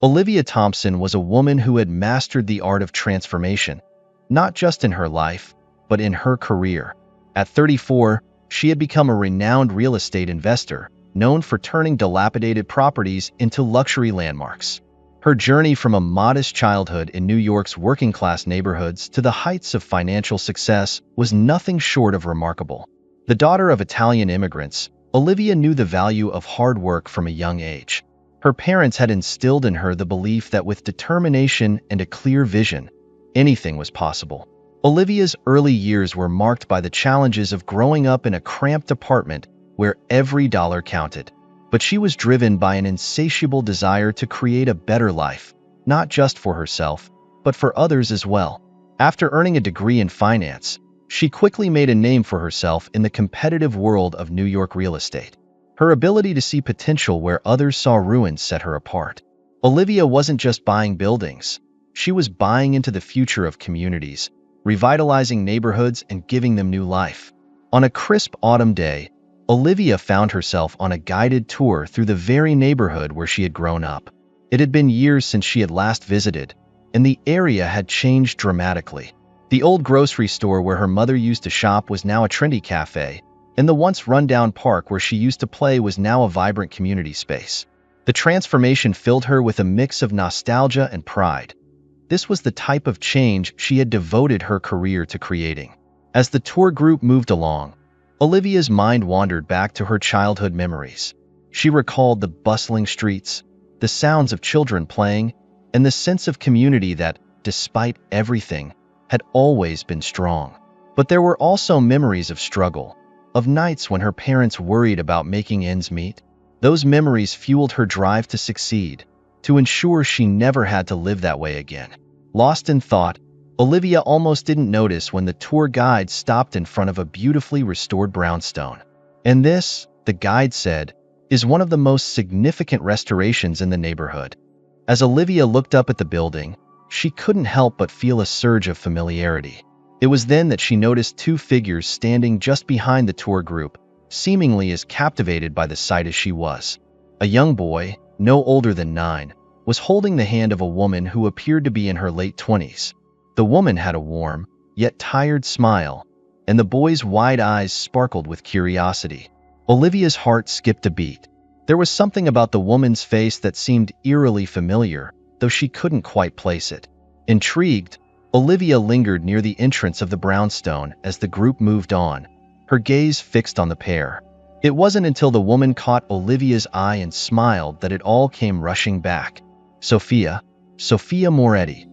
Olivia Thompson was a woman who had mastered the art of transformation, not just in her life, but in her career. At 34, she had become a renowned real estate investor, known for turning dilapidated properties into luxury landmarks. Her journey from a modest childhood in New York's working-class neighborhoods to the heights of financial success was nothing short of remarkable. The daughter of Italian immigrants, Olivia knew the value of hard work from a young age. Her parents had instilled in her the belief that with determination and a clear vision, anything was possible. Olivia's early years were marked by the challenges of growing up in a cramped apartment where every dollar counted. But she was driven by an insatiable desire to create a better life, not just for herself, but for others as well. After earning a degree in finance, she quickly made a name for herself in the competitive world of New York real estate. Her ability to see potential where others saw ruin set her apart. Olivia wasn't just buying buildings. She was buying into the future of communities, revitalizing neighborhoods and giving them new life. On a crisp autumn day, Olivia found herself on a guided tour through the very neighborhood where she had grown up. It had been years since she had last visited, and the area had changed dramatically. The old grocery store where her mother used to shop was now a trendy cafe, and the once rundown park where she used to play was now a vibrant community space. The transformation filled her with a mix of nostalgia and pride. This was the type of change she had devoted her career to creating. As the tour group moved along, Olivia's mind wandered back to her childhood memories. She recalled the bustling streets, the sounds of children playing, and the sense of community that, despite everything, had always been strong. But there were also memories of struggle, of nights when her parents worried about making ends meet. Those memories fueled her drive to succeed, to ensure she never had to live that way again. Lost in thought, Olivia almost didn't notice when the tour guide stopped in front of a beautifully restored brownstone. And this, the guide said, is one of the most significant restorations in the neighborhood. As Olivia looked up at the building, she couldn't help but feel a surge of familiarity. It was then that she noticed two figures standing just behind the tour group, seemingly as captivated by the sight as she was. A young boy, no older than 9, was holding the hand of a woman who appeared to be in her late 20s. The woman had a warm, yet tired smile, and the boy's wide eyes sparkled with curiosity. Olivia's heart skipped a beat. There was something about the woman's face that seemed eerily familiar, though she couldn't quite place it. Intrigued, Olivia lingered near the entrance of the brownstone as the group moved on, her gaze fixed on the pair. It wasn't until the woman caught Olivia's eye and smiled that it all came rushing back. Sophia Moretti.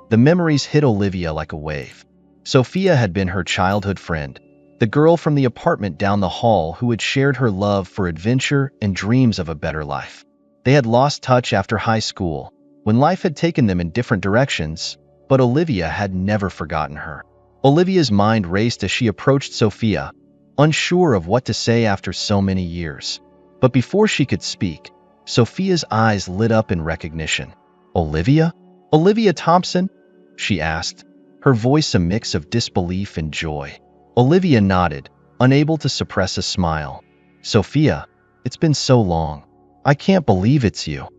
The memories hit Olivia like a wave. Sophia had been her childhood friend, the girl from the apartment down the hall who had shared her love for adventure and dreams of a better life. They had lost touch after high school, when life had taken them in different directions, but Olivia had never forgotten her. Olivia's mind raced as she approached Sophia, unsure of what to say after so many years. But before she could speak, Sophia's eyes lit up in recognition. "Olivia? Olivia Thompson?" she asked, her voice a mix of disbelief and joy. Olivia nodded, unable to suppress a smile. "Sophia, it's been so long. I can't believe it's you."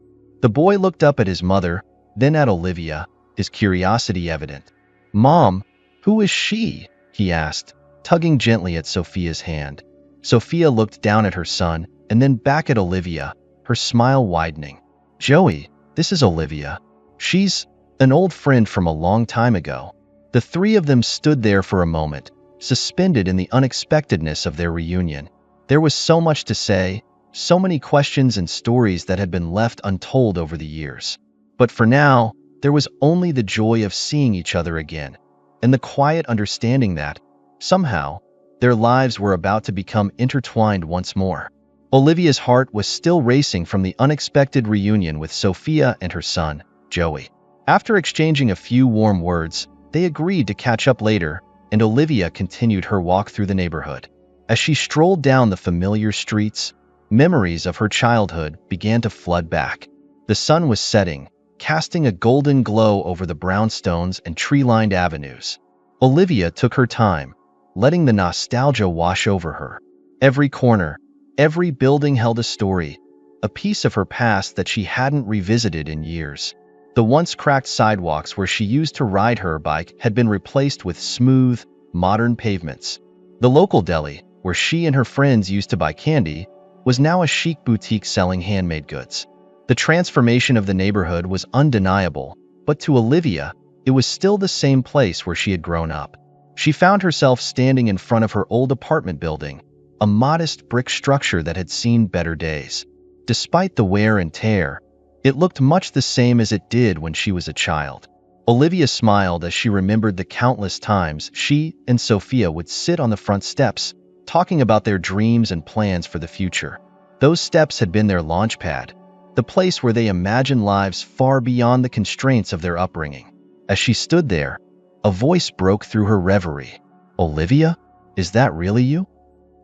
The boy looked up at his mother, then at Olivia, his curiosity evident. "Mom, who is she?" he asked, tugging gently at Sophia's hand. Sophia looked down at her son, and then back at Olivia, her smile widening. "Joey, this is Olivia. She's an old friend from a long time ago." The three of them stood there for a moment, suspended in the unexpectedness of their reunion. There was so much to say, so many questions and stories that had been left untold over the years. But for now, there was only the joy of seeing each other again, and the quiet understanding that, somehow, their lives were about to become intertwined once more. Olivia's heart was still racing from the unexpected reunion with Sophia and her son, Joey. After exchanging a few warm words, they agreed to catch up later, and Olivia continued her walk through the neighborhood. As she strolled down the familiar streets, memories of her childhood began to flood back. The sun was setting, casting a golden glow over the brownstones and tree-lined avenues. Olivia took her time, letting the nostalgia wash over her. Every corner, every building held a story, a piece of her past that she hadn't revisited in years. The once cracked sidewalks where she used to ride her bike had been replaced with smooth, modern pavements. The local deli, where she and her friends used to buy candy, was now a chic boutique selling handmade goods. The transformation of the neighborhood was undeniable, but to Olivia, it was still the same place where she had grown up. She found herself standing in front of her old apartment building, a modest brick structure that had seen better days. Despite the wear and tear, it looked much the same as it did when she was a child. Olivia smiled as she remembered the countless times she and Sophia would sit on the front steps, talking about their dreams and plans for the future. Those steps had been their launchpad, the place where they imagined lives far beyond the constraints of their upbringing. As she stood there, a voice broke through her reverie. "Olivia, is that really you?"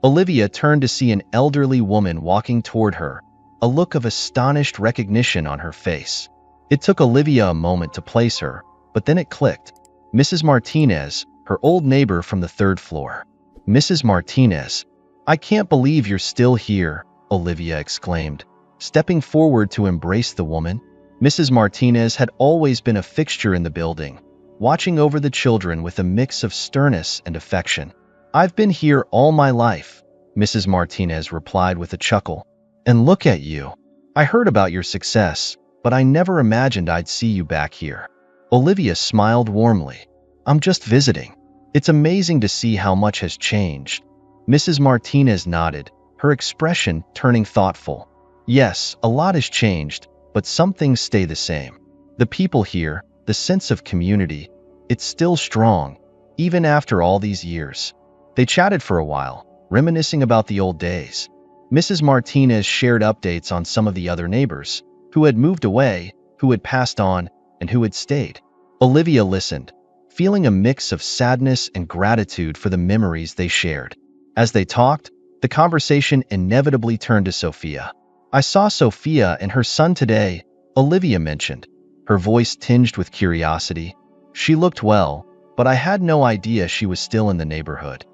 Olivia turned to see an elderly woman walking toward her, a look of astonished recognition on her face. It took Olivia a moment to place her, but then it clicked. Mrs. Martinez, her old neighbor from the third floor. "Mrs. Martinez, I can't believe you're still here," Olivia exclaimed, stepping forward to embrace the woman. Mrs. Martinez had always been a fixture in the building, watching over the children with a mix of sternness and affection. "I've been here all my life," Mrs. Martinez replied with a chuckle. "And look at you. I heard about your success, but I never imagined I'd see you back here." Olivia smiled warmly. "I'm just visiting. It's amazing to see how much has changed." Mrs. Martinez nodded, her expression turning thoughtful. "Yes, a lot has changed, but some things stay the same. The people here, the sense of community, it's still strong, even after all these years." They chatted for a while, reminiscing about the old days. Mrs. Martinez shared updates on some of the other neighbors, who had moved away, who had passed on, and who had stayed. Olivia listened, feeling a mix of sadness and gratitude for the memories they shared. As they talked, the conversation inevitably turned to Sophia. "I saw Sophia and her son today," Olivia mentioned, her voice tinged with curiosity. "She looked well, but I had no idea she was still in the neighborhood."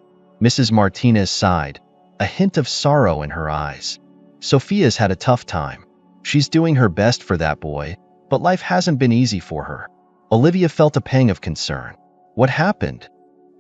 Mrs. Martinez sighed, a hint of sorrow in her eyes. "Sophia's had a tough time. She's doing her best for that boy, but life hasn't been easy for her." Olivia felt a pang of concern. "What happened?"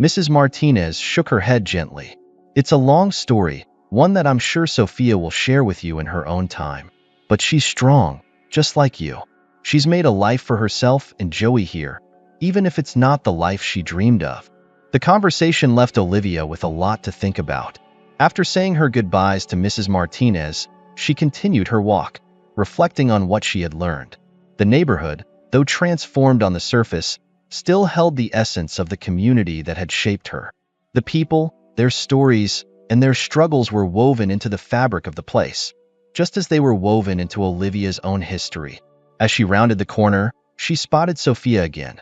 Mrs. Martinez shook her head gently. "It's a long story, one that I'm sure Sophia will share with you in her own time. But she's strong, just like you. She's made a life for herself and Joey here, even if it's not the life she dreamed of." The conversation left Olivia with a lot to think about. After saying her goodbyes to Mrs. Martinez, she continued her walk, reflecting on what she had learned. The neighborhood, though transformed on the surface, still held the essence of the community that had shaped her. The people, their stories, and their struggles were woven into the fabric of the place, just as they were woven into Olivia's own history. As she rounded the corner, she spotted Sophia again,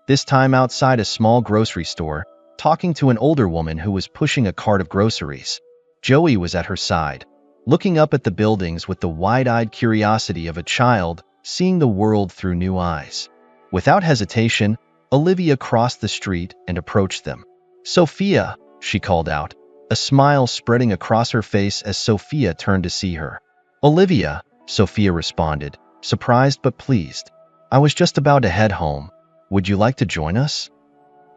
this time outside a small grocery store, talking to an older woman who was pushing a cart of groceries. Joey was at her side, looking up at the buildings with the wide-eyed curiosity of a child seeing the world through new eyes. Without hesitation, Olivia crossed the street and approached them. "Sophia," she called out, a smile spreading across her face as Sophia turned to see her. "Olivia," Sophia responded, surprised but pleased. "I was just about to head home. Would you like to join us?"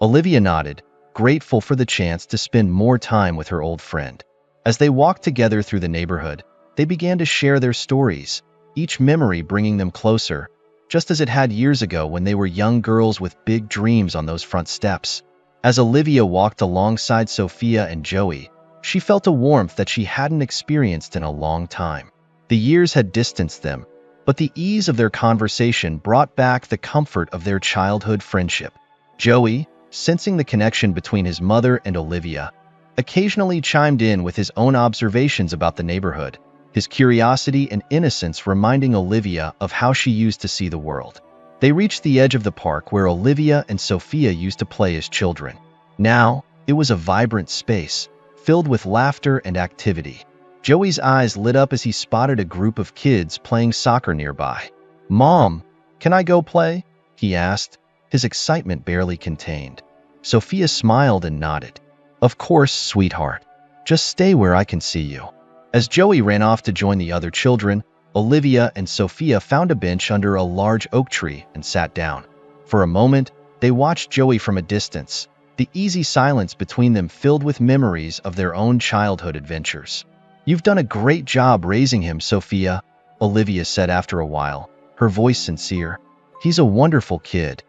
Olivia nodded, grateful for the chance to spend more time with her old friend. As they walked together through the neighborhood, they began to share their stories, each memory bringing them closer, just as it had years ago when they were young girls with big dreams on those front steps. As Olivia walked alongside Sophia and Joey, she felt a warmth that she hadn't experienced in a long time. The years had distanced them, but the ease of their conversation brought back the comfort of their childhood friendship. Joey, sensing the connection between his mother and Olivia, occasionally chimed in with his own observations about the neighborhood, his curiosity and innocence reminding Olivia of how she used to see the world. They reached the edge of the park where Olivia and Sophia used to play as children. Now, it was a vibrant space, filled with laughter and activity. Joey's eyes lit up as he spotted a group of kids playing soccer nearby. "Mom, can I go play?" he asked, his excitement barely contained. Sophia smiled and nodded. "Of course, sweetheart. Just stay where I can see you." As Joey ran off to join the other children, Olivia and Sophia found a bench under a large oak tree and sat down. For a moment, they watched Joey from a distance, the easy silence between them filled with memories of their own childhood adventures. "You've done a great job raising him, Sophia," Olivia said after a while, her voice sincere. "He's a wonderful kid."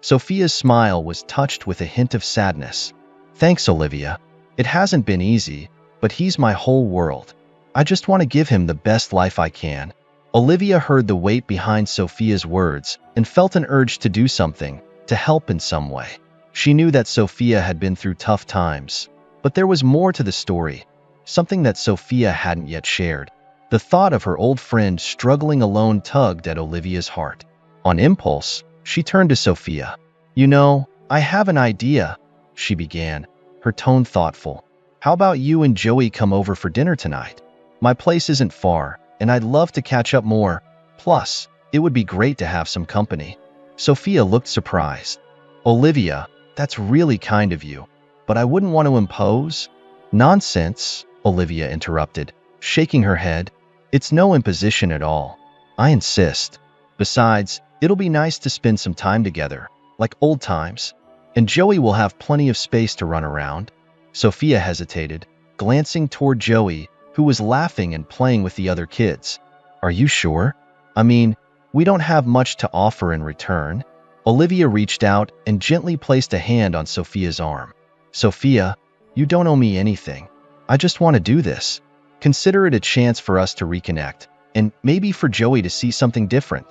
Sophia's smile was touched with a hint of sadness. "Thanks, Olivia. It hasn't been easy, but he's my whole world. I just want to give him the best life I can." Olivia heard the weight behind Sophia's words and felt an urge to do something, to help in some way. She knew that Sophia had been through tough times, but there was more to the story, something that Sophia hadn't yet shared. The thought of her old friend struggling alone tugged at Olivia's heart. On impulse, she turned to Sophia. "You know, I have an idea," she began, her tone thoughtful. "How about you and Joey come over for dinner tonight? My place isn't far, and I'd love to catch up more. Plus, it would be great to have some company." Sophia looked surprised. "Olivia, that's really kind of you, but I wouldn't want to impose." "Nonsense," Olivia interrupted, shaking her head. "It's no imposition at all. I insist. Besides, it'll be nice to spend some time together, like old times. And Joey will have plenty of space to run around." Sophia hesitated, glancing toward Joey, who was laughing and playing with the other kids. "Are you sure? I mean, we don't have much to offer in return." Olivia reached out and gently placed a hand on Sophia's arm. "Sophia, you don't owe me anything. I just want to do this. Consider it a chance for us to reconnect, and maybe for Joey to see something different."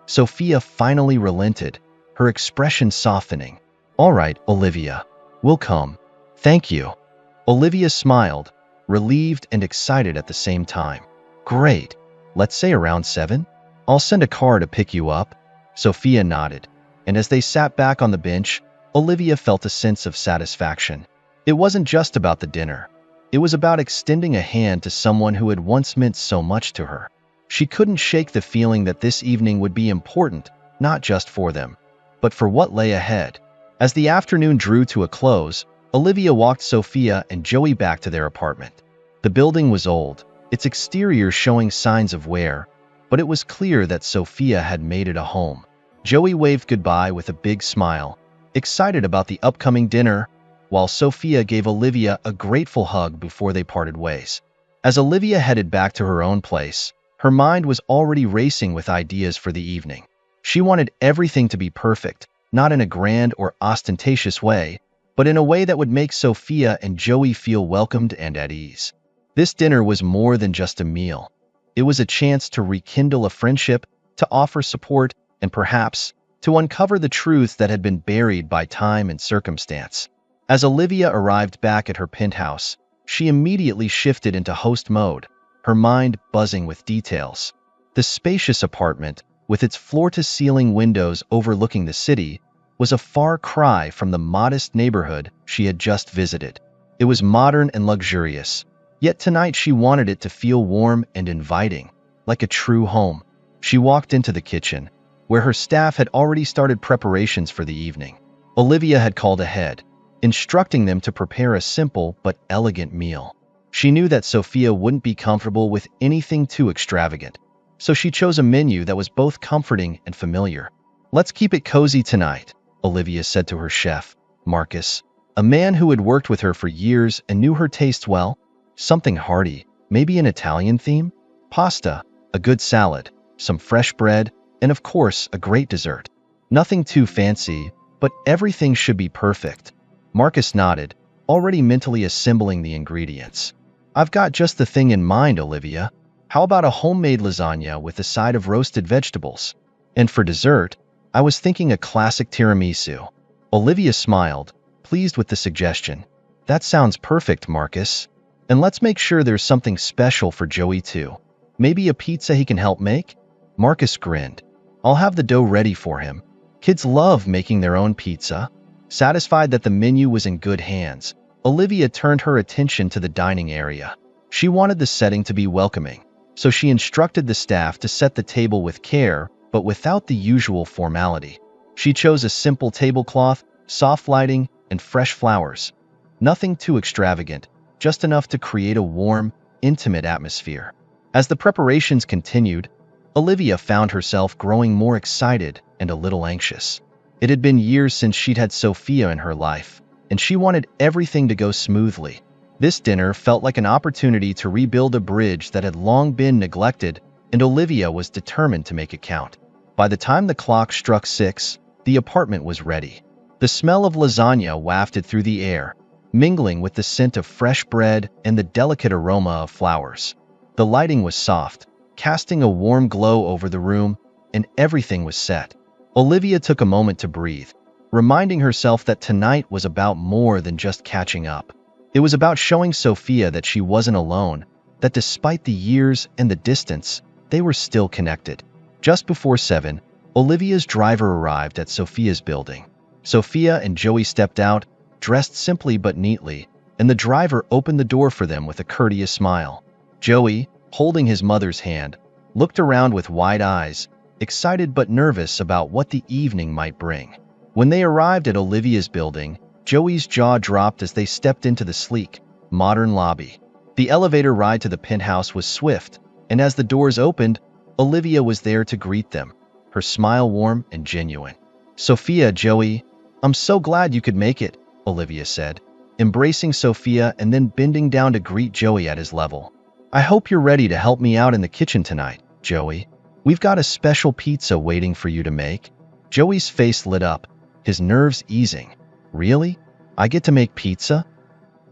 Sophia finally relented, her expression softening. "All right, Olivia. We'll come. Thank you." Olivia smiled, relieved and excited at the same time. "Great. Let's say around 7? I'll send a car to pick you up." Sophia nodded, and as they sat back on the bench, Olivia felt a sense of satisfaction. It wasn't just about the dinner. It was about extending a hand to someone who had once meant so much to her. She couldn't shake the feeling that this evening would be important, not just for them, but for what lay ahead. As the afternoon drew to a close, Olivia walked Sophia and Joey back to their apartment. The building was old, its exterior showing signs of wear, but it was clear that Sophia had made it a home. Joey waved goodbye with a big smile, excited about the upcoming dinner, while Sophia gave Olivia a grateful hug before they parted ways. As Olivia headed back to her own place, her mind was already racing with ideas for the evening. She wanted everything to be perfect, not in a grand or ostentatious way, but in a way that would make Sophia and Joey feel welcomed and at ease. This dinner was more than just a meal. It was a chance to rekindle a friendship, to offer support, and perhaps to uncover the truths that had been buried by time and circumstance. As Olivia arrived back at her penthouse, she immediately shifted into host mode, her mind buzzing with details. The spacious apartment, with its floor-to-ceiling windows overlooking the city, was a far cry from the modest neighborhood she had just visited. It was modern and luxurious, yet tonight she wanted it to feel warm and inviting, like a true home. She walked into the kitchen, where her staff had already started preparations for the evening. Olivia had called ahead, instructing them to prepare a simple but elegant meal. She knew that Sophia wouldn't be comfortable with anything too extravagant, so she chose a menu that was both comforting and familiar. "Let's keep it cozy tonight," Olivia said to her chef, Marcus, a man who had worked with her for years and knew her taste well. "Something hearty, maybe an Italian theme? Pasta, a good salad, some fresh bread, and of course, a great dessert. Nothing too fancy, but everything should be perfect." Marcus nodded, already mentally assembling the ingredients. "I've got just the thing in mind, Olivia. How about a homemade lasagna with a side of roasted vegetables? And for dessert, I was thinking a classic tiramisu." Olivia smiled, pleased with the suggestion. "That sounds perfect, Marcus. And let's make sure there's something special for Joey too. Maybe a pizza he can help make?" Marcus grinned. "I'll have the dough ready for him. Kids love making their own pizza." Satisfied that the menu was in good hands, Olivia turned her attention to the dining area. She wanted the setting to be welcoming, so she instructed the staff to set the table with care, but without the usual formality. She chose a simple tablecloth, soft lighting, and fresh flowers. Nothing too extravagant, just enough to create a warm, intimate atmosphere. As the preparations continued, Olivia found herself growing more excited and a little anxious. It had been years since she'd had Sophia in her life, and she wanted everything to go smoothly. This dinner felt like an opportunity to rebuild a bridge that had long been neglected, and Olivia was determined to make it count. By the time the clock struck 6, the apartment was ready. The smell of lasagna wafted through the air, mingling with the scent of fresh bread and the delicate aroma of flowers. The lighting was soft, casting a warm glow over the room, and everything was set. Olivia took a moment to breathe, reminding herself that tonight was about more than just catching up. It was about showing Sophia that she wasn't alone, that despite the years and the distance, they were still connected. Just before 7, Olivia's driver arrived at Sophia's building. Sophia and Joey stepped out, dressed simply but neatly, and the driver opened the door for them with a courteous smile. Joey, holding his mother's hand, looked around with wide eyes, excited but nervous about what the evening might bring. When they arrived at Olivia's building, Joey's jaw dropped as they stepped into the sleek, modern lobby. The elevator ride to the penthouse was swift, and as the doors opened, Olivia was there to greet them, her smile warm and genuine. "Sophia, Joey, I'm so glad you could make it," Olivia said, embracing Sophia and then bending down to greet Joey at his level. "I hope you're ready to help me out in the kitchen tonight, Joey. We've got a special pizza waiting for you to make." Joey's face lit up, his nerves easing. "Really? I get to make pizza?"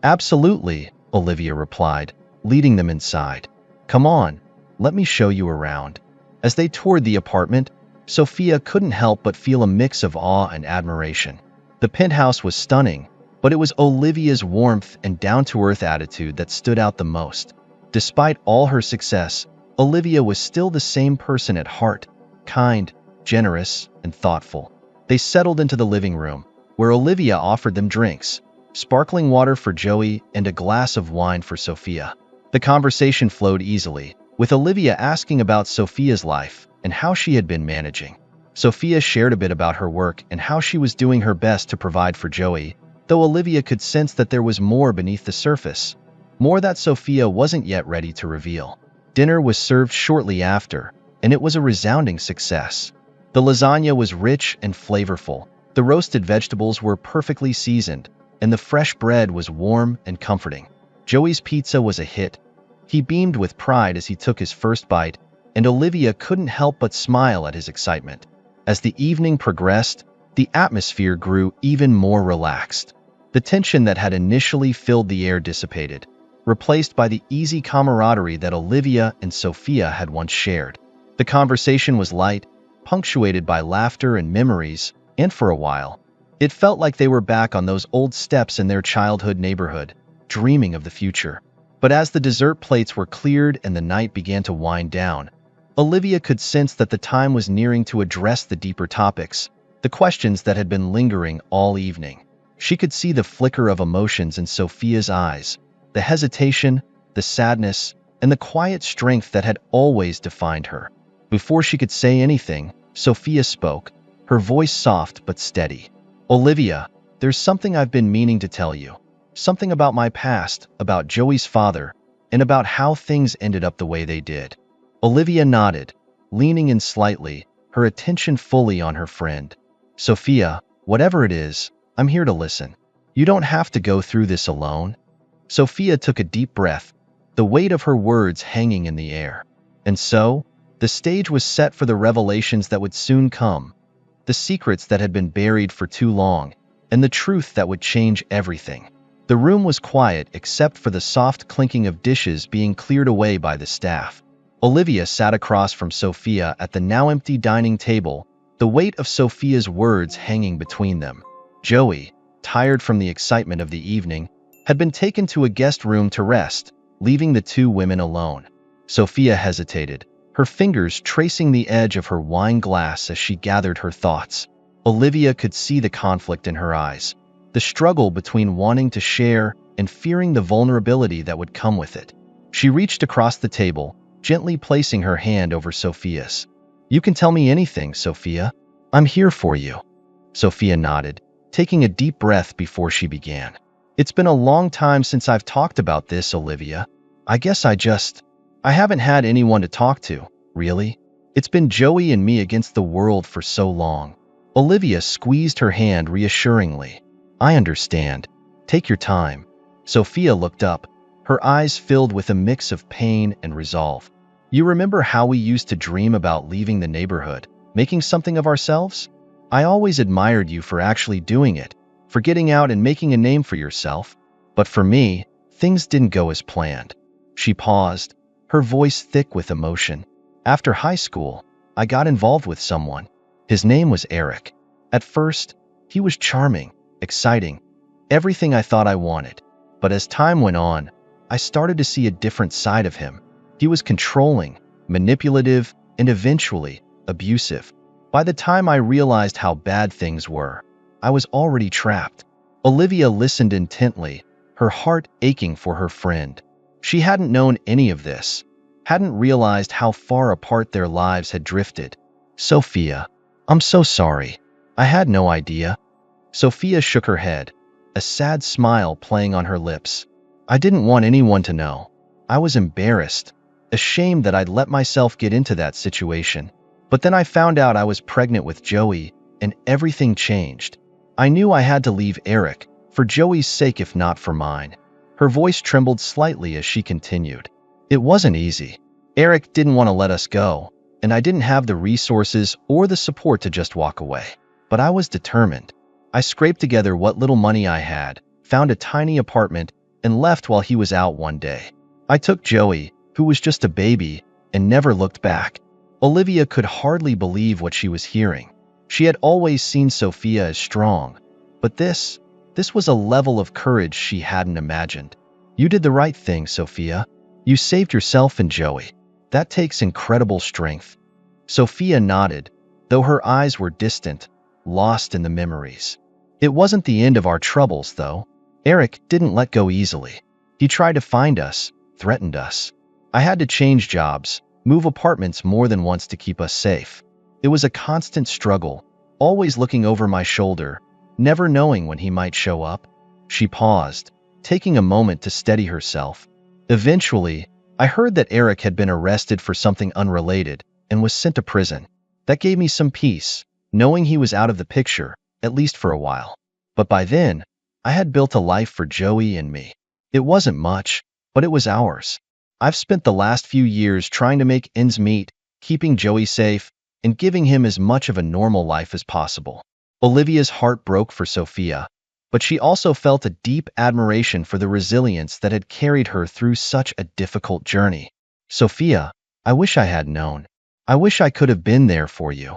"Absolutely," Olivia replied, leading them inside. "Come on, let me show you around." As they toured the apartment, Sophia couldn't help but feel a mix of awe and admiration. The penthouse was stunning, but it was Olivia's warmth and down-to-earth attitude that stood out the most. Despite all her success, Olivia was still the same person at heart, kind, generous, and thoughtful. They settled into the living room, where Olivia offered them drinks, sparkling water for Joey and a glass of wine for Sophia. The conversation flowed easily, with Olivia asking about Sophia's life and how she had been managing. Sophia shared a bit about her work and how she was doing her best to provide for Joey, though Olivia could sense that there was more beneath the surface, more that Sophia wasn't yet ready to reveal. Dinner was served shortly after, and it was a resounding success. The lasagna was rich and flavorful, the roasted vegetables were perfectly seasoned, and the fresh bread was warm and comforting. Joey's pizza was a hit. He beamed with pride as he took his first bite, and Olivia couldn't help but smile at his excitement. As the evening progressed, the atmosphere grew even more relaxed. The tension that had initially filled the air dissipated, replaced by the easy camaraderie that Olivia and Sophia had once shared. The conversation was light, punctuated by laughter and memories, and for a while, it felt like they were back on those old steps in their childhood neighborhood, dreaming of the future. But as the dessert plates were cleared and the night began to wind down, Olivia could sense that the time was nearing to address the deeper topics, the questions that had been lingering all evening. She could see the flicker of emotions in Sophia's eyes, the hesitation, the sadness, and the quiet strength that had always defined her. Before she could say anything, Sophia spoke, her voice soft but steady. "Olivia, there's something I've been meaning to tell you. Something about my past, about Joey's father, and about how things ended up the way they did." Olivia nodded, leaning in slightly, her attention fully on her friend. "Sophia, whatever it is, I'm here to listen. You don't have to go through this alone." Sophia took a deep breath, the weight of her words hanging in the air. And so, the stage was set for the revelations that would soon come, the secrets that had been buried for too long, and the truth that would change everything. The room was quiet except for the soft clinking of dishes being cleared away by the staff. Olivia sat across from Sophia at the now empty dining table, the weight of Sophia's words hanging between them. Joey, tired from the excitement of the evening, had been taken to a guest room to rest, leaving the two women alone. Sophia hesitated, her fingers tracing the edge of her wine glass as she gathered her thoughts. Olivia could see the conflict in her eyes, the struggle between wanting to share and fearing the vulnerability that would come with it. She reached across the table, gently placing her hand over Sophia's. "You can tell me anything, Sophia. I'm here for you." Sophia nodded, taking a deep breath before she began. "It's been a long time since I've talked about this, Olivia. I guess I haven't had anyone to talk to, really. It's been Joey and me against the world for so long. Olivia squeezed her hand reassuringly. I understand. Take your time. Sophia looked up, her eyes filled with a mix of pain and resolve. You remember how we used to dream about leaving the neighborhood, making something of ourselves? I always admired you for actually doing it, for getting out and making a name for yourself. But for me, things didn't go as planned. She paused, her voice thick with emotion. After high school, I got involved with someone. His name was Eric. At first, he was charming, exciting, everything I thought I wanted. But as time went on, I started to see a different side of him. He was controlling, manipulative, and eventually abusive. By the time I realized how bad things were, I was already trapped. Olivia listened intently, her heart aching for her friend. She hadn't known any of this, hadn't realized how far apart their lives had drifted. Sophia, I'm so sorry. I had no idea. Sophia shook her head, a sad smile playing on her lips. I didn't want anyone to know. I was embarrassed, ashamed that I'd let myself get into that situation. But then I found out I was pregnant with Joey, and everything changed. I knew I had to leave Eric, for Joey's sake if not for mine. Her voice trembled slightly as she continued. It wasn't easy. Eric didn't want to let us go, and I didn't have the resources or the support to just walk away. But I was determined. I scraped together what little money I had, found a tiny apartment, and left while he was out one day. I took Joey, who was just a baby, and never looked back. Olivia could hardly believe what she was hearing. She had always seen Sophia as strong, but this was a level of courage she hadn't imagined. You did the right thing, Sophia. You saved yourself and Joey. That takes incredible strength. Sophia nodded, though her eyes were distant, lost in the memories. It wasn't the end of our troubles, though. Eric didn't let go easily. He tried to find us, threatened us. I had to change jobs, move apartments more than once to keep us safe. It was a constant struggle, always looking over my shoulder, never knowing when he might show up. She paused, taking a moment to steady herself. Eventually, I heard that Eric had been arrested for something unrelated and was sent to prison. That gave me some peace, knowing he was out of the picture, at least for a while. But by then, I had built a life for Joey and me. It wasn't much, but it was ours. I've spent the last few years trying to make ends meet, keeping Joey safe, and giving him as much of a normal life as possible. Olivia's heart broke for Sophia, but she also felt a deep admiration for the resilience that had carried her through such a difficult journey. Sophia, I wish I had known. I wish I could have been there for you.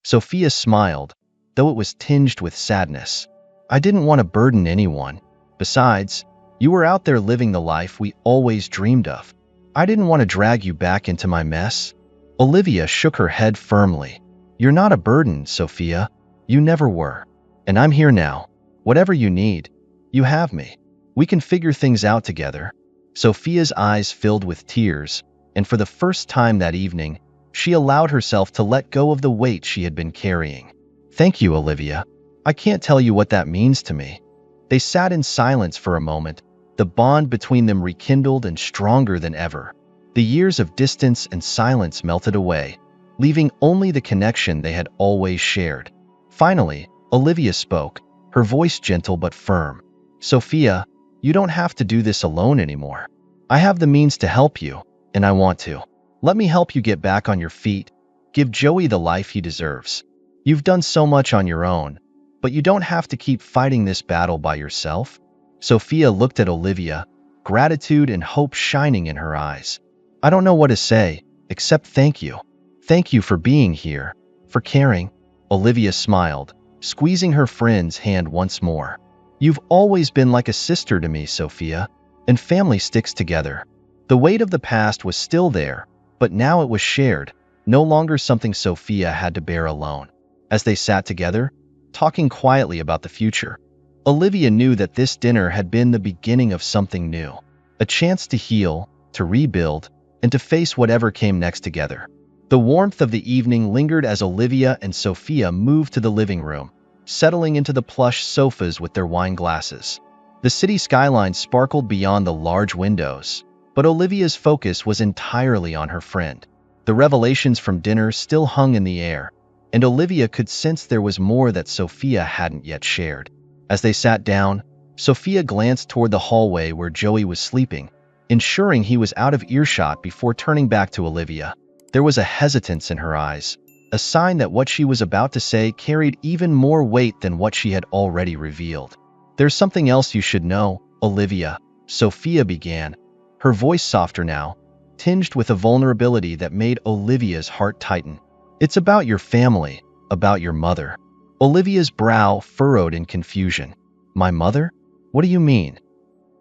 Sophia smiled, though it was tinged with sadness. I didn't want to burden anyone. Besides, you were out there living the life we always dreamed of. I didn't want to drag you back into my mess. Olivia shook her head firmly. You're not a burden, Sophia. You never were. And I'm here now. Whatever you need, you have me. We can figure things out together. Sophia's eyes filled with tears, and for the first time that evening, she allowed herself to let go of the weight she had been carrying. Thank you, Olivia. I can't tell you what that means to me. They sat in silence for a moment, the bond between them rekindled and stronger than ever. The years of distance and silence melted away, leaving only the connection they had always shared. Finally, Olivia spoke, her voice gentle but firm. Sophia, you don't have to do this alone anymore. I have the means to help you, and I want to. Let me help you get back on your feet. Give Joey the life he deserves. You've done so much on your own, but you don't have to keep fighting this battle by yourself. Sophia looked at Olivia, gratitude and hope shining in her eyes. I don't know what to say, except thank you. Thank you for being here, for caring. Olivia smiled, squeezing her friend's hand once more. You've always been like a sister to me, Sophia, and family sticks together. The weight of the past was still there, but now it was shared, no longer something Sophia had to bear alone. As they sat together, talking quietly about the future, Olivia knew that this dinner had been the beginning of something new, a chance to heal, to rebuild, and to face whatever came next together. The warmth of the evening lingered as Olivia and Sophia moved to the living room, settling into the plush sofas with their wine glasses. The city skyline sparkled beyond the large windows, but Olivia's focus was entirely on her friend. The revelations from dinner still hung in the air, and Olivia could sense there was more that Sophia hadn't yet shared. As they sat down, Sophia glanced toward the hallway where Joey was sleeping, ensuring he was out of earshot before turning back to Olivia. There was a hesitance in her eyes, a sign that what she was about to say carried even more weight than what she had already revealed. "There's something else you should know, Olivia," Sophia began, her voice softer now, tinged with a vulnerability that made Olivia's heart tighten. "It's about your family, about your mother." Olivia's brow furrowed in confusion. "My mother? What do you mean?"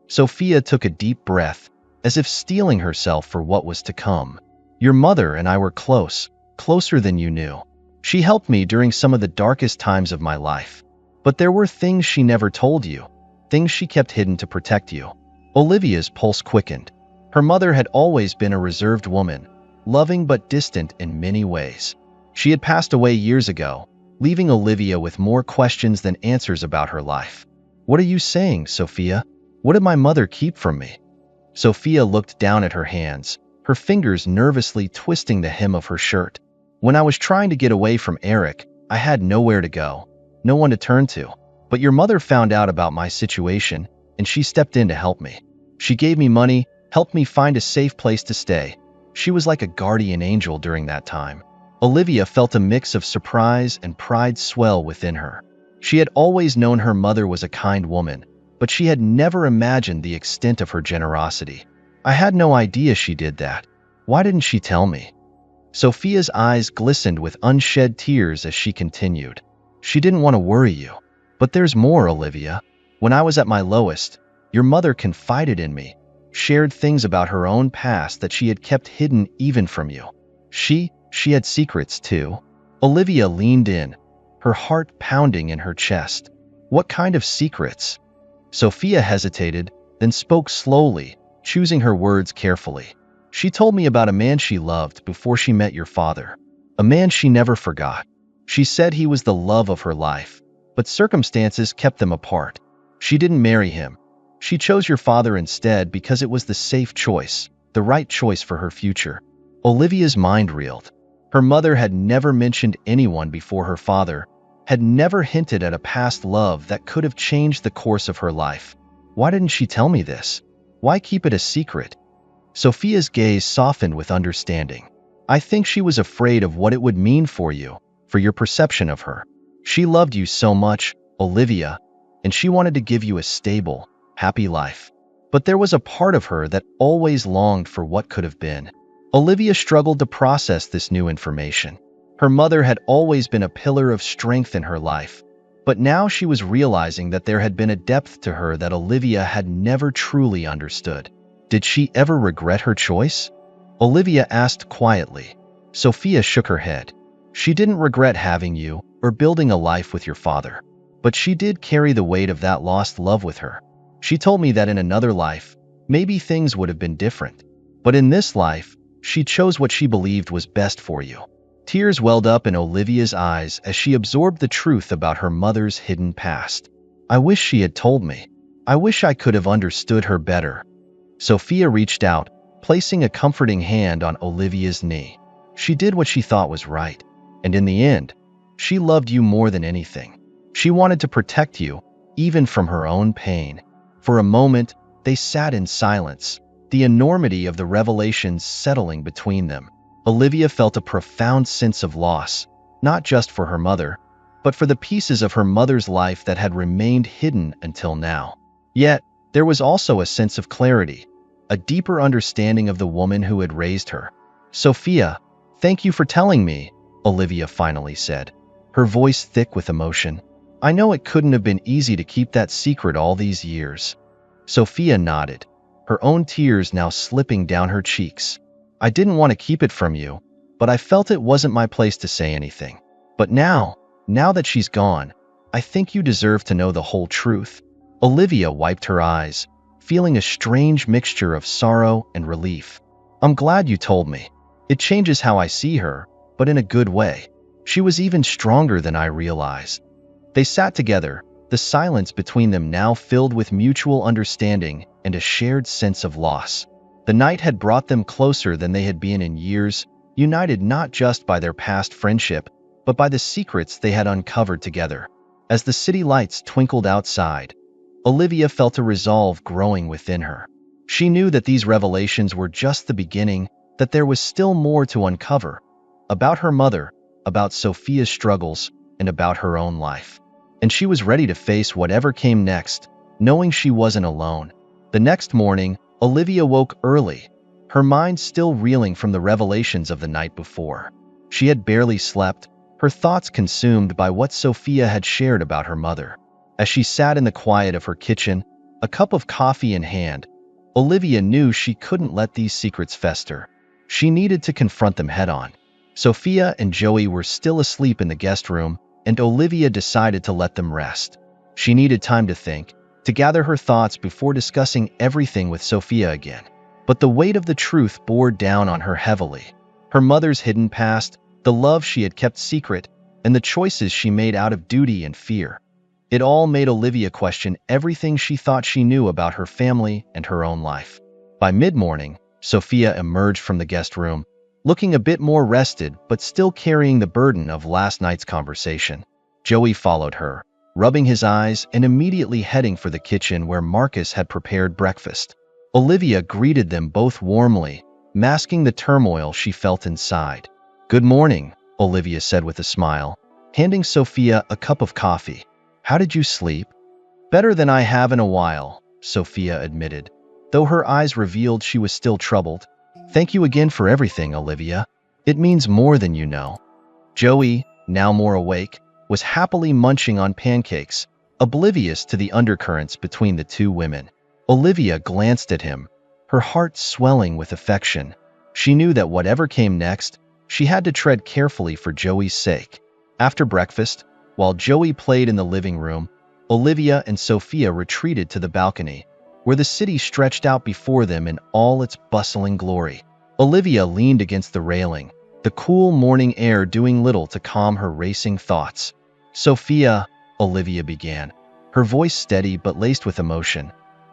Sophia took a deep breath, as if steeling herself for what was to come. "Your mother and I were close, closer than you knew. She helped me during some of the darkest times of my life. But there were things she never told you, things she kept hidden to protect you." Olivia's pulse quickened. Her mother had always been a reserved woman, loving but distant in many ways. She had passed away years ago, leaving Olivia with more questions than answers about her life. "What are you saying, Sophia? What did my mother keep from me?" Sophia looked down at her hands, her fingers nervously twisting the hem of her shirt. "When I was trying to get away from Eric, I had nowhere to go, no one to turn to. But your mother found out about my situation, and she stepped in to help me. She gave me money, helped me find a safe place to stay. She was like a guardian angel during that time." Olivia felt a mix of surprise and pride swell within her. She had always known her mother was a kind woman, but she had never imagined the extent of her generosity. "I had no idea she did that. Why didn't she tell me?" Sophia's eyes glistened with unshed tears as she continued. "She didn't want to worry you. But there's more, Olivia. When I was at my lowest, your mother confided in me, shared things about her own past that she had kept hidden even from you. She had secrets too." Olivia leaned in, her heart pounding in her chest. "What kind of secrets?" Sophia hesitated, then spoke slowly, choosing her words carefully. "She told me about a man she loved before she met your father, a man she never forgot. She said he was the love of her life, but circumstances kept them apart. She didn't marry him. She chose your father instead because it was the safe choice, the right choice for her future." Olivia's mind reeled. Her mother had never mentioned anyone before her father, had never hinted at a past love that could have changed the course of her life. Why didn't she tell me this? Why keep it a secret? Sophia's gaze softened with understanding. "I think she was afraid of what it would mean for you, for your perception of her. She loved you so much, Olivia, and she wanted to give you a stable, happy life. But there was a part of her that always longed for what could have been." Olivia struggled to process this new information. Her mother had always been a pillar of strength in her life, but now she was realizing that there had been a depth to her that Olivia had never truly understood. Did she ever regret her choice? Olivia asked quietly. Sophia shook her head. She didn't regret having you or building a life with your father, but she did carry the weight of that lost love with her. She told me that in another life, maybe things would have been different. But in this life, she chose what she believed was best for you. Tears welled up in Olivia's eyes as she absorbed the truth about her mother's hidden past. "I wish she had told me. I wish I could have understood her better." Sophia reached out, placing a comforting hand on Olivia's knee. "She did what she thought was right, and in the end, she loved you more than anything. She wanted to protect you, even from her own pain." For a moment, they sat in silence, the enormity of the revelations settling between them. Olivia felt a profound sense of loss, not just for her mother, but for the pieces of her mother's life that had remained hidden until now. Yet, there was also a sense of clarity, a deeper understanding of the woman who had raised her. "Sophia, thank you for telling me," Olivia finally said, her voice thick with emotion. "I know it couldn't have been easy to keep that secret all these years." Sophia nodded, her own tears now slipping down her cheeks. "I didn't want to keep it from you, but I felt it wasn't my place to say anything. But now that she's gone, I think you deserve to know the whole truth." Olivia wiped her eyes, feeling a strange mixture of sorrow and relief. "I'm glad you told me. It changes how I see her, but in a good way. She was even stronger than I realized." They sat together, the silence between them now filled with mutual understanding and a shared sense of loss. The night had brought them closer than they had been in years, united not just by their past friendship, but by the secrets they had uncovered together. As the city lights twinkled outside, Olivia felt a resolve growing within her. She knew that these revelations were just the beginning, that there was still more to uncover, about her mother, about Sophia's struggles, and about her own life. And she was ready to face whatever came next, knowing she wasn't alone. The next morning, Olivia woke early, her mind still reeling from the revelations of the night before. She had barely slept, her thoughts consumed by what Sophia had shared about her mother. As she sat in the quiet of her kitchen, a cup of coffee in hand, Olivia knew she couldn't let these secrets fester. She needed to confront them head-on. Sophia and Joey were still asleep in the guest room, and Olivia decided to let them rest. She needed time to think, to gather her thoughts before discussing everything with Sophia again. But the weight of the truth bore down on her heavily. Her mother's hidden past, the love she had kept secret, and the choices she made out of duty and fear. It all made Olivia question everything she thought she knew about her family and her own life. By mid-morning, Sophia emerged from the guest room, looking a bit more rested but still carrying the burden of last night's conversation. Joey followed her, rubbing his eyes and immediately heading for the kitchen where Marcus had prepared breakfast. Olivia greeted them both warmly, masking the turmoil she felt inside. "Good morning," Olivia said with a smile, handing Sophia a cup of coffee. "How did you sleep?" "Better than I have in a while," Sophia admitted, though her eyes revealed she was still troubled. "Thank you again for everything, Olivia. It means more than you know." Joey, now more awake, was happily munching on pancakes, oblivious to the undercurrents between the two women. Olivia glanced at him, her heart swelling with affection. She knew that whatever came next, she had to tread carefully for Joey's sake. After breakfast, while Joey played in the living room, Olivia and Sophia retreated to the balcony, where the city stretched out before them in all its bustling glory. Olivia leaned against the railing, the cool morning air doing little to calm her racing thoughts. "Sophia," Olivia began, her voice steady but laced with emotion,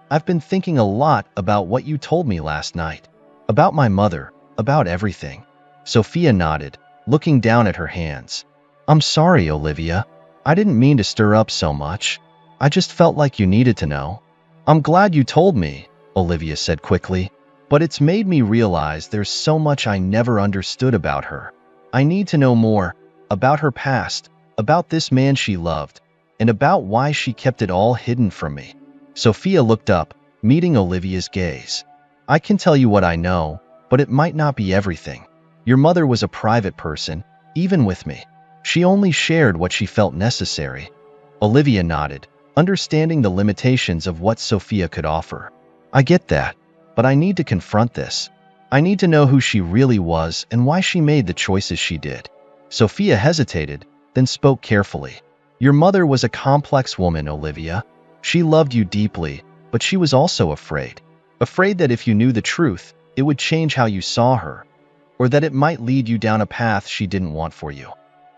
"I've been thinking a lot about what you told me last night. About my mother, about everything." Sophia nodded, looking down at her hands. "I'm sorry, Olivia. I didn't mean to stir up so much. I just felt like you needed to know." "I'm glad you told me," Olivia said quickly, "but it's made me realize there's so much I never understood about her. I need to know more, about her past, about this man she loved, and about why she kept it all hidden from me." Sophia looked up, meeting Olivia's gaze. "I can tell you what I know, but it might not be everything. Your mother was a private person, even with me. She only shared what she felt necessary." Olivia nodded, understanding the limitations of what Sophia could offer. "I get that, but I need to confront this. I need to know who she really was and why she made the choices she did." Sophia hesitated, then spoke carefully. "Your mother was a complex woman, Olivia. She loved you deeply, but she was also afraid. Afraid that if you knew the truth, it would change how you saw her, or that it might lead you down a path she didn't want for you."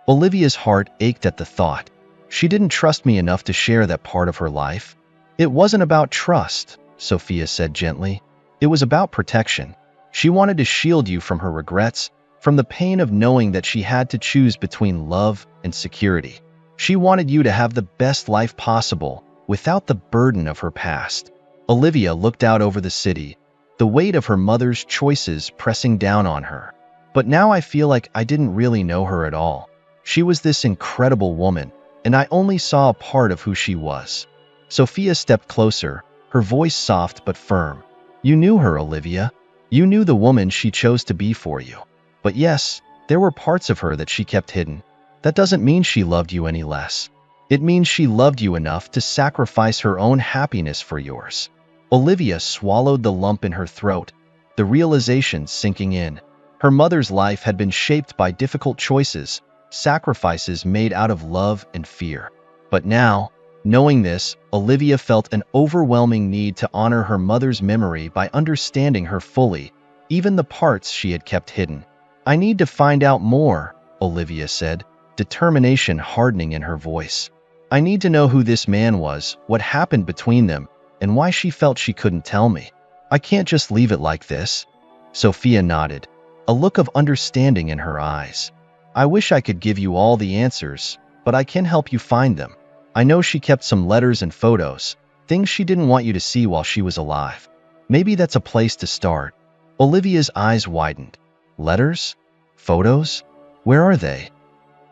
Olivia's heart ached at the thought. She didn't trust me enough to share that part of her life. "It wasn't about trust," Sophia said gently. "It was about protection. She wanted to shield you from her regrets, from the pain of knowing that she had to choose between love and security. She wanted you to have the best life possible, without the burden of her past." Olivia looked out over the city, the weight of her mother's choices pressing down on her. "But now I feel like I didn't really know her at all. She was this incredible woman, and I only saw a part of who she was." Sophia stepped closer, her voice soft but firm. "You knew her, Olivia. You knew the woman she chose to be for you. But yes, there were parts of her that she kept hidden. That doesn't mean she loved you any less. It means she loved you enough to sacrifice her own happiness for yours." Olivia swallowed the lump in her throat, the realization sinking in. Her mother's life had been shaped by difficult choices, sacrifices made out of love and fear. But now, knowing this, Olivia felt an overwhelming need to honor her mother's memory by understanding her fully, even the parts she had kept hidden. "I need to find out more," Olivia said, determination hardening in her voice. "I need to know who this man was, what happened between them, and why she felt she couldn't tell me. I can't just leave it like this." Sophia nodded, a look of understanding in her eyes. "I wish I could give you all the answers, but I can help you find them. I know she kept some letters and photos, things she didn't want you to see while she was alive. Maybe that's a place to start." Olivia's eyes widened. "Letters? Photos? Where are they?"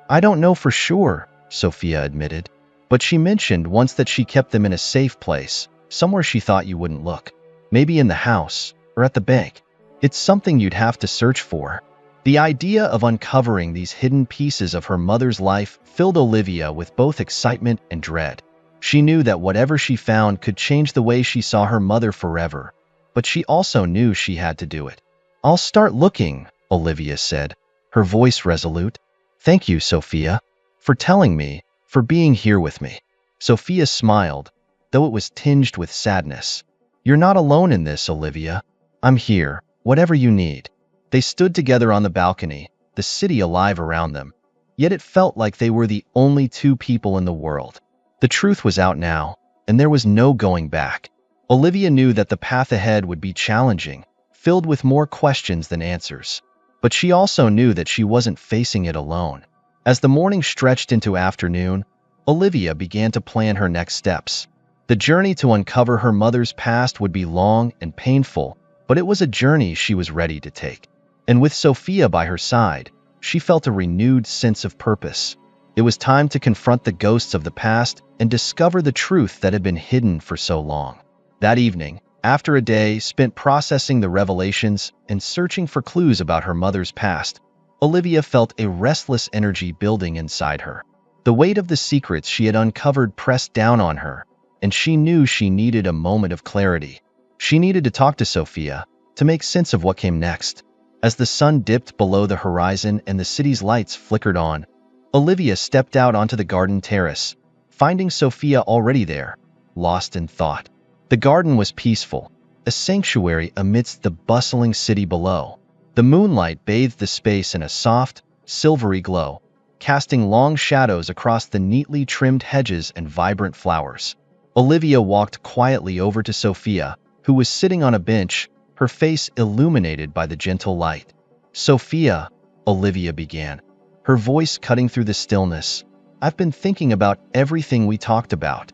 "I don't know for sure," Sophia admitted, "but she mentioned once that she kept them in a safe place, somewhere she thought you wouldn't look. Maybe in the house, or at the bank. It's something you'd have to search for." The idea of uncovering these hidden pieces of her mother's life filled Olivia with both excitement and dread. She knew that whatever she found could change the way she saw her mother forever, but she also knew she had to do it. "I'll start looking," Olivia said, her voice resolute. "Thank you, Sophia, for telling me, for being here with me." Sophia smiled, though it was tinged with sadness. "You're not alone in this, Olivia. I'm here, whatever you need." They stood together on the balcony, the city alive around them, yet it felt like they were the only two people in the world. The truth was out now, and there was no going back. Olivia knew that the path ahead would be challenging, filled with more questions than answers. But she also knew that she wasn't facing it alone. As the morning stretched into afternoon, Olivia began to plan her next steps. The journey to uncover her mother's past would be long and painful, but it was a journey she was ready to take. And with Sophia by her side, she felt a renewed sense of purpose. It was time to confront the ghosts of the past and discover the truth that had been hidden for so long. That evening, after a day spent processing the revelations and searching for clues about her mother's past, Olivia felt a restless energy building inside her. The weight of the secrets she had uncovered pressed down on her, and she knew she needed a moment of clarity. She needed to talk to Sophia to make sense of what came next. As the sun dipped below the horizon and the city's lights flickered on, Olivia stepped out onto the garden terrace, finding Sophia already there, lost in thought. The garden was peaceful, a sanctuary amidst the bustling city below. The moonlight bathed the space in a soft, silvery glow, casting long shadows across the neatly trimmed hedges and vibrant flowers. Olivia walked quietly over to Sophia, who was sitting on a bench, her face illuminated by the gentle light. "Sophia," Olivia began, her voice cutting through the stillness, "I've been thinking about everything we talked about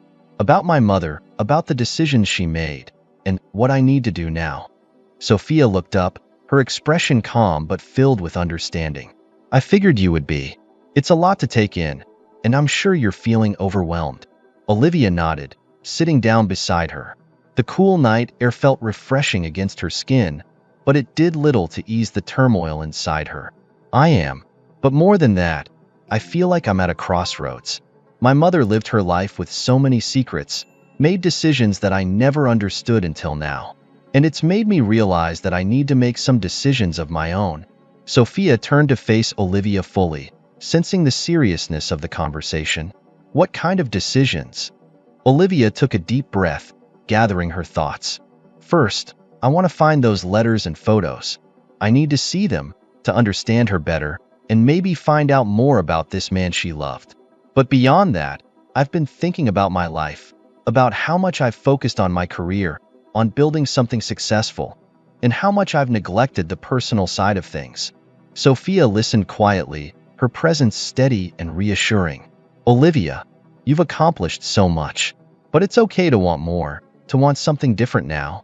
my mother, about the decisions she made, and what I need to do now." Sophia looked up, her expression calm but filled with understanding. "I figured you would be. It's a lot to take in, and I'm sure you're feeling overwhelmed." Olivia nodded, sitting down beside her. The cool night air felt refreshing against her skin, but it did little to ease the turmoil inside her. "I am. But more than that, I feel like I'm at a crossroads. My mother lived her life with so many secrets, made decisions that I never understood until now. And it's made me realize that I need to make some decisions of my own." Sophia turned to face Olivia fully, sensing the seriousness of the conversation. "What kind of decisions?" Olivia took a deep breath, gathering her thoughts. "First, I want to find those letters and photos. I need to see them, to understand her better, and maybe find out more about this man she loved. But beyond that, I've been thinking about my life, about how much I've focused on my career, on building something successful, and how much I've neglected the personal side of things." Sophia listened quietly, her presence steady and reassuring. "Olivia, you've accomplished so much, but it's okay to want more, to want something different now."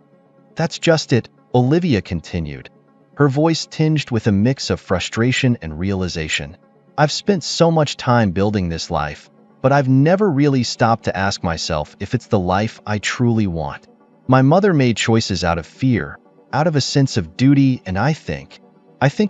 "That's just it," Olivia continued, her voice tinged with a mix of frustration and realization. "I've spent so much time building this life, but I've never really stopped to ask myself if it's the life I truly want. My mother made choices out of fear, out of a sense of duty, and I think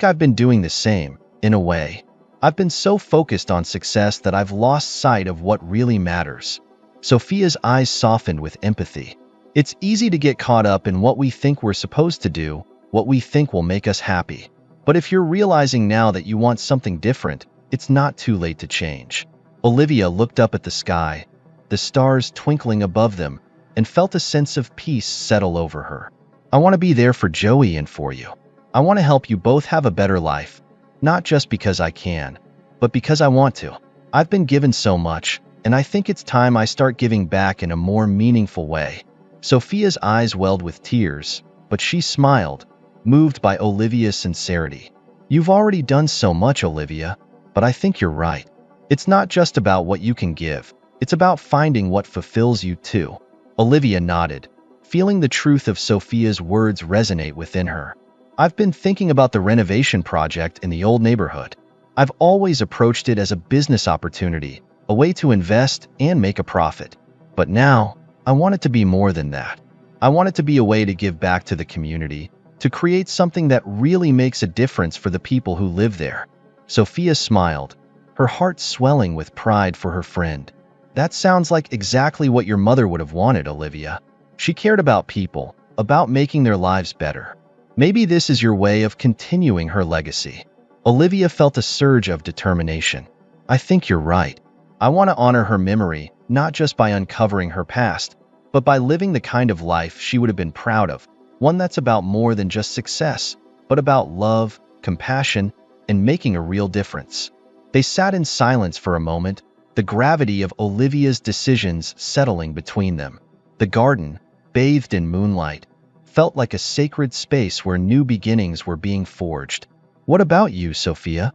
I've been doing the same, in a way. I've been so focused on success that I've lost sight of what really matters." Sophia's eyes softened with empathy. "It's easy to get caught up in what we think we're supposed to do, what we think will make us happy. But if you're realizing now that you want something different, it's not too late to change." Olivia looked up at the sky, the stars twinkling above them, and felt a sense of peace settle over her. "I want to be there for Joey and for you. I want to help you both have a better life, not just because I can, but because I want to. I've been given so much, and I think it's time I start giving back in a more meaningful way." Sophia's eyes welled with tears, but she smiled, moved by Olivia's sincerity. You've already done so much, Olivia, but I think you're right. It's not just about what you can give. It's about finding what fulfills you too. Olivia nodded, feeling the truth of Sophia's words resonate within her. I've been thinking about the renovation project in the old neighborhood. I've always approached it as a business opportunity, a way to invest and make a profit. But now, I want it to be more than that. I want it to be a way to give back to the community, to create something that really makes a difference for the people who live there. Sophia smiled, her heart swelling with pride for her friend. That sounds like exactly what your mother would have wanted, Olivia. She cared about people, about making their lives better. Maybe this is your way of continuing her legacy. Olivia felt a surge of determination. I think you're right. I want to honor her memory, not just by uncovering her past, but by living the kind of life she would have been proud of, one that's about more than just success, but about love, compassion, and making a real difference. They sat in silence for a moment, the gravity of Olivia's decisions settling between them. The garden, bathed in moonlight, felt like a sacred space where new beginnings were being forged. What about you, Sophia?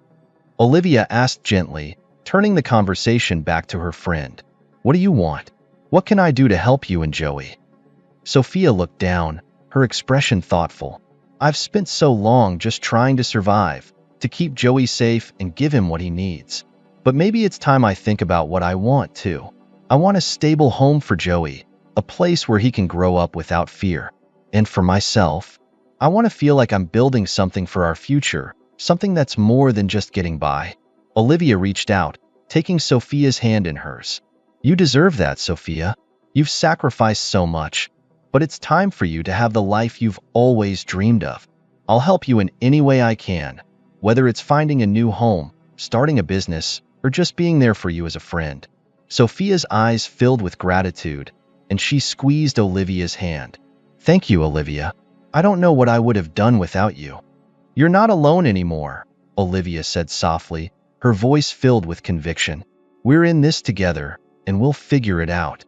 Olivia asked gently, turning the conversation back to her friend. What do you want? What can I do to help you and Joey? Sophia looked down, her expression thoughtful. I've spent so long just trying to survive, to keep Joey safe and give him what he needs. But maybe it's time I think about what I want too. I want a stable home for Joey, a place where he can grow up without fear. And for myself, I want to feel like I'm building something for our future, something that's more than just getting by. Olivia reached out, taking Sophia's hand in hers. You deserve that, Sophia. You've sacrificed so much, but it's time for you to have the life you've always dreamed of. I'll help you in any way I can, whether it's finding a new home, starting a business, or just being there for you as a friend. Sophia's eyes filled with gratitude, and she squeezed Olivia's hand. Thank you, Olivia. I don't know what I would have done without you. You're not alone anymore, Olivia said softly, her voice filled with conviction. We're in this together, and we'll figure it out.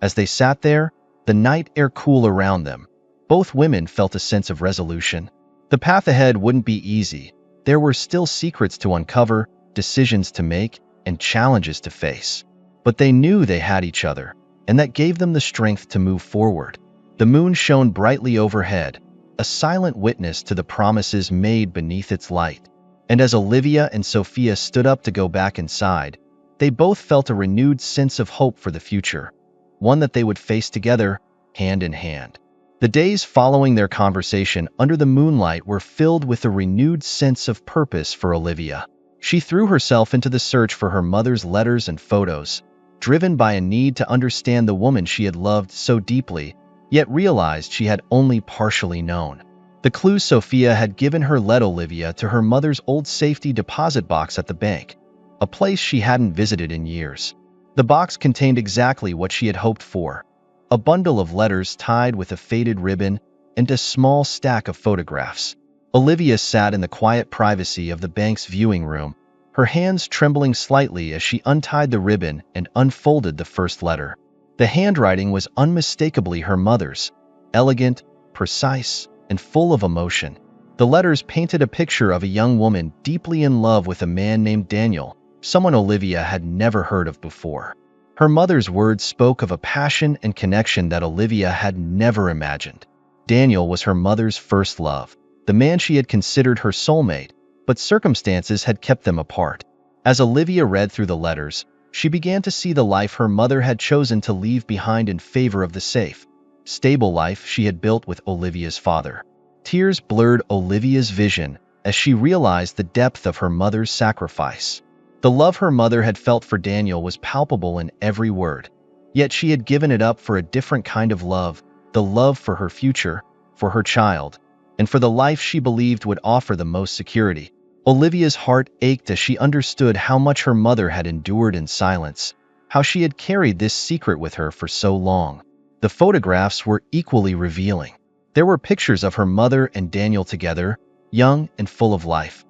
As they sat there, the night air cool around them, both women felt a sense of resolution. The path ahead wouldn't be easy. There were still secrets to uncover, decisions to make, and challenges to face. But they knew they had each other, and that gave them the strength to move forward. The moon shone brightly overhead, a silent witness to the promises made beneath its light. And as Olivia and Sophia stood up to go back inside, they both felt a renewed sense of hope for the future, one that they would face together, hand in hand. The days following their conversation under the moonlight were filled with a renewed sense of purpose for Olivia. She threw herself into the search for her mother's letters and photos, driven by a need to understand the woman she had loved so deeply, yet realized she had only partially known. The clues Sophia had given her led Olivia to her mother's old safety deposit box at the bank, a place she hadn't visited in years. The box contained exactly what she had hoped for: a bundle of letters tied with a faded ribbon and a small stack of photographs. Olivia sat in the quiet privacy of the bank's viewing room, her hands trembling slightly as she untied the ribbon and unfolded the first letter. The handwriting was unmistakably her mother's, elegant, precise, and full of emotion. The letters painted a picture of a young woman deeply in love with a man named Daniel, someone Olivia had never heard of before. Her mother's words spoke of a passion and connection that Olivia had never imagined. Daniel was her mother's first love, the man she had considered her soulmate, but circumstances had kept them apart. As Olivia read through the letters, she began to see the life her mother had chosen to leave behind in favor of the safe, stable life she had built with Olivia's father. Tears blurred Olivia's vision as she realized the depth of her mother's sacrifice. The love her mother had felt for Daniel was palpable in every word, yet she had given it up for a different kind of love, the love for her future, for her child, and for the life she believed would offer the most security. Olivia's heart ached as she understood how much her mother had endured in silence, how she had carried this secret with her for so long. The photographs were equally revealing. There were pictures of her mother and Daniel together, young and full of life,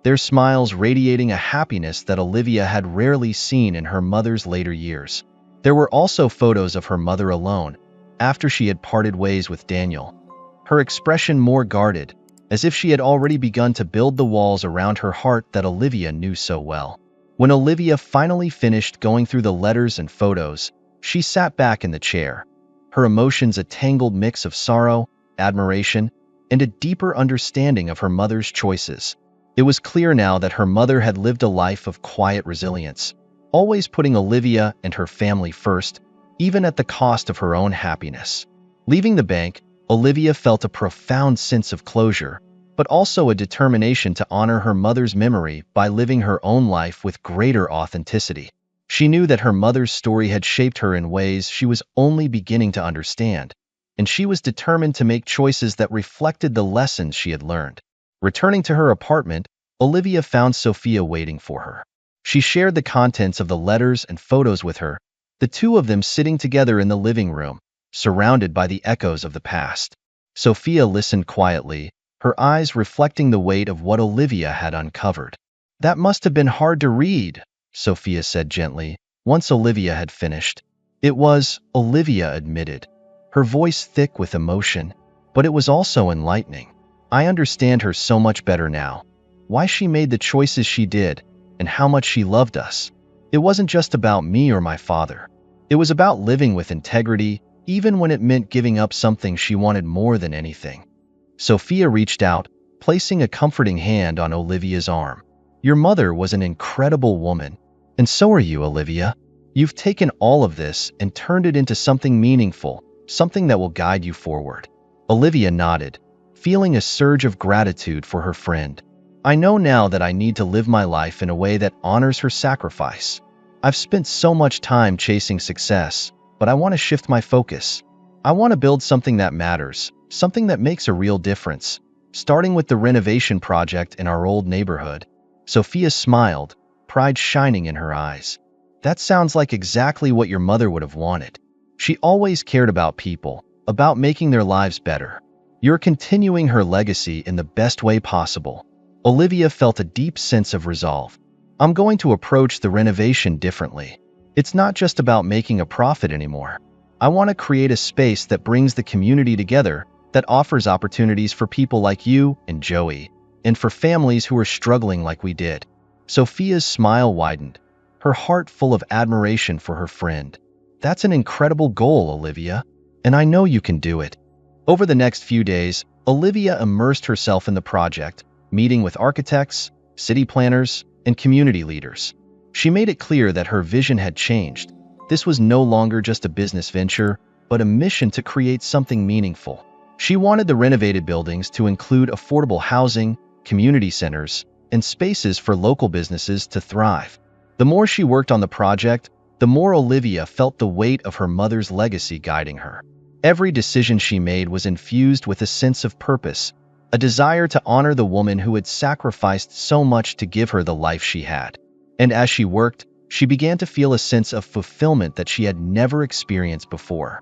their smiles radiating a happiness that Olivia had rarely seen in her mother's later years. There were also photos of her mother alone, after she had parted ways with Daniel, her expression more guarded, as if she had already begun to build the walls around her heart that Olivia knew so well. When Olivia finally finished going through the letters and photos, she sat back in the chair, her emotions a tangled mix of sorrow, admiration, and a deeper understanding of her mother's choices. It was clear now that her mother had lived a life of quiet resilience, always putting Olivia and her family first, even at the cost of her own happiness. Leaving the bank, Olivia felt a profound sense of closure, but also a determination to honor her mother's memory by living her own life with greater authenticity. She knew that her mother's story had shaped her in ways she was only beginning to understand, and she was determined to make choices that reflected the lessons she had learned. Returning to her apartment, Olivia found Sophia waiting for her. She shared the contents of the letters and photos with her, the two of them sitting together in the living room, surrounded by the echoes of the past. Sophia listened quietly, her eyes reflecting the weight of what Olivia had uncovered. "That must have been hard to read," Sophia said gently, once Olivia had finished. "It was," Olivia admitted, her voice thick with emotion, "but it was also enlightening. I understand her so much better now, why she made the choices she did, and how much she loved us. It wasn't just about me or my father. It was about living with integrity, even when it meant giving up something she wanted more than anything." Sophia reached out, placing a comforting hand on Olivia's arm. "Your mother was an incredible woman, and so are you, Olivia. You've taken all of this and turned it into something meaningful, something that will guide you forward." Olivia nodded, feeling a surge of gratitude for her friend. "I know now that I need to live my life in a way that honors her sacrifice. I've spent so much time chasing success, but I want to shift my focus. I want to build something that matters, something that makes a real difference, starting with the renovation project in our old neighborhood." Sophia smiled, pride shining in her eyes. "That sounds like exactly what your mother would have wanted. She always cared about people, about making their lives better. You're continuing her legacy in the best way possible." Olivia felt a deep sense of resolve. "I'm going to approach the renovation differently. It's not just about making a profit anymore. I want to create a space that brings the community together, that offers opportunities for people like you and Joey, and for families who are struggling like we did." Sophia's smile widened, her heart full of admiration for her friend. "That's an incredible goal, Olivia, and I know you can do it." Over the next few days, Olivia immersed herself in the project, meeting with architects, city planners, and community leaders. She made it clear that her vision had changed. This was no longer just a business venture, but a mission to create something meaningful. She wanted the renovated buildings to include affordable housing, community centers, and spaces for local businesses to thrive. The more she worked on the project, the more Olivia felt the weight of her mother's legacy guiding her. Every decision she made was infused with a sense of purpose, a desire to honor the woman who had sacrificed so much to give her the life she had. And as she worked, she began to feel a sense of fulfillment that she had never experienced before.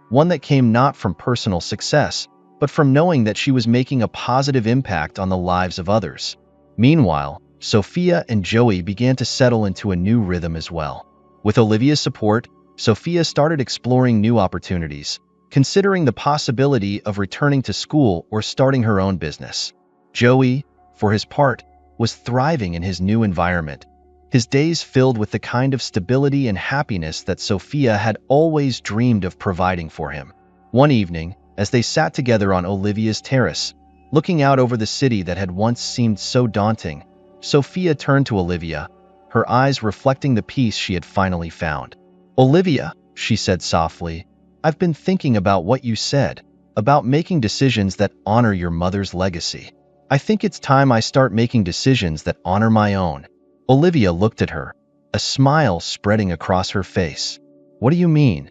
One that came not from personal success, but from knowing that she was making a positive impact on the lives of others. Meanwhile, Sophia and Joey began to settle into a new rhythm as well. With Olivia's support, Sophia started exploring new opportunities, considering the possibility of returning to school or starting her own business. Joey, for his part, was thriving in his new environment, his days filled with the kind of stability and happiness that Sophia had always dreamed of providing for him. One evening, as they sat together on Olivia's terrace, looking out over the city that had once seemed so daunting, Sophia turned to Olivia, her eyes reflecting the peace she had finally found. "Olivia," she said softly, "I've been thinking about what you said, about making decisions that honor your mother's legacy. I think it's time I start making decisions that honor my own." Olivia looked at her, a smile spreading across her face. "What do you mean?"